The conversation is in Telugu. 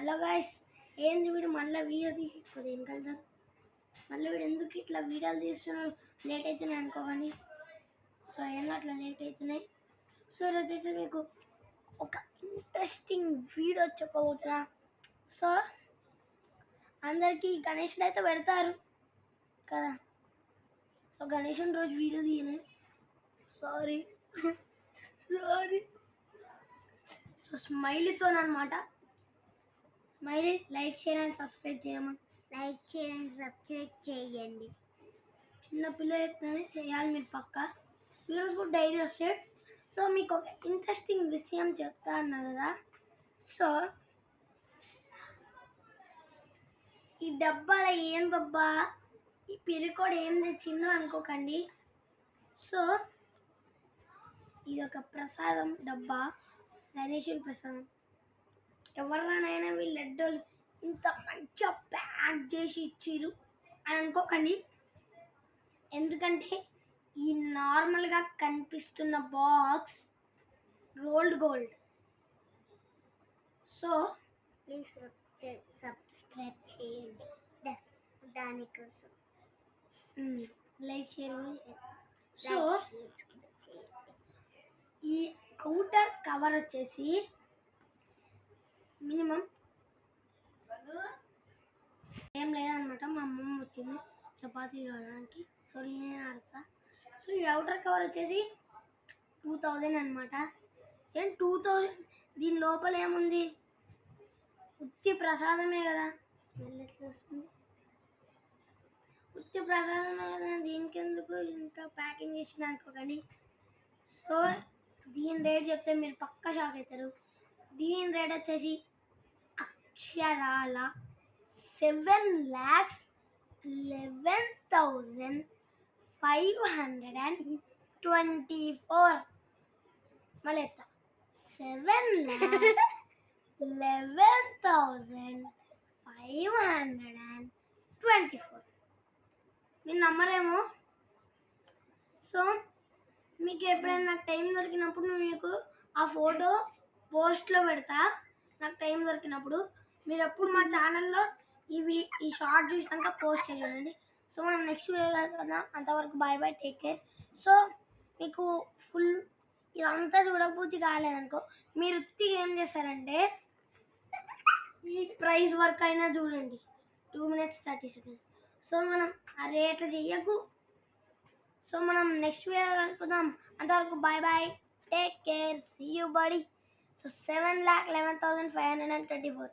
హలో గాయస్, ఏంది వీడు మళ్ళీ వీడియో తీసి ఏం కలుద్దాం. మళ్ళీ వీడు ఎందుకు ఇట్లా వీడియోలు తీస్తున్నాడు? లేట్ అవుతున్నాయి అనుకోకండి. సో ఏందో అట్లా లేట్ అవుతున్నాయి. సో ఈరోజు వచ్చేసి మీకు ఒక ఇంట్రెస్టింగ్ వీడియో చెప్పబోతున్నా. సో అందరికీ గణేశుడు అయితే పెడతారు కదా. సో గణేశుని రోజు వీడియో తీయలే, సారీ. సో స్మైలీతో అనమాట. Smiley like share and subscribe చేయమని. లైక్ చేయండి, సబ్స్క్రైబ్ చేయండి. చిన్న పిల్ల చెప్తుంది, చేయాలి మీరు పక్క. వీడియోస్ కూడా డైలీ వస్తాయి. సో మీకు ఒక ఇంట్రెస్టింగ్ విషయం చెప్తా అన్నా కదా. సో ఈ డబ్బాలో ఏం డబ్బా, ఈ పిరికోడు ఏం తెచ్చిందో అనుకోకండి. సో ఇది ఒక ప్రసాదం డబ్బా, గణేశుని ప్రసాదం. ఎవరినైనా వీళ్ళు లడ్డూలు ఇంత మంచిగా ప్యాక్ చేసి ఇచ్చిరు అని అనుకోకండి. ఎందుకంటే ఈ నార్మల్గా కనిపిస్తున్న box rolled gold. So please subscribe చేయండి దానికోసం. Like share. సో ఈ అవుటర్ కవర్ వచ్చేసి మినిమం ఏం లేదనమాట. మా అమ్మమ్మ వచ్చింది చపాతీ కావడానికి, సో నేనే అరుస్తా. సో ఈ అవుటర్ కవర్ వచ్చేసి 2000 అనమాట. ఏం 2000? దీని లోపల ఏముంది? ఉత్తి ప్రసాదమే కదా. స్మెల్ ఎట్లా వస్తుంది? ఉత్తి ప్రసాదమే కదా, దీనికి ఎందుకు ఇంత ప్యాకింగ్ చేసిన అనుకోకండి. సో దీని రేట్ చెప్తే మీరు పక్కా షాక్ అవుతారు. దీని రేట్ వచ్చేసి అక్షరాల 7,11,524. మళ్ళీ 7,11,524. మీరు నమ్మరేమో. సో మీకు ఎప్పుడైనా నాకు టైం దొరికినప్పుడు మీకు ఆ ఫోటో పోస్ట్లో పెడతా. నాకు టైం దొరికినప్పుడు మీరు ఎప్పుడు మా ఛానల్లో ఈ షార్ట్ చూసినాక పోస్ట్ చేయండి. సో మనం నెక్స్ట్ వీడియో కదా, అంతవరకు bye bye, take care. So మీకు ఫుల్ ఇదంతా చూడకపోతే కాలేదనుకో, మీరు ఉత్తిగా ఏం చేస్తారంటే ఈ ప్రైస్ వర్క్ అయినా చూడండి, 2 minutes 30 seconds. సో మనం అరే అట్లా చెయ్యకు. సో మనం నెక్స్ట్ వీడియో కలుపుదాం. అంతవరకు bye bye, take care, see you buddy. So 7,11,524.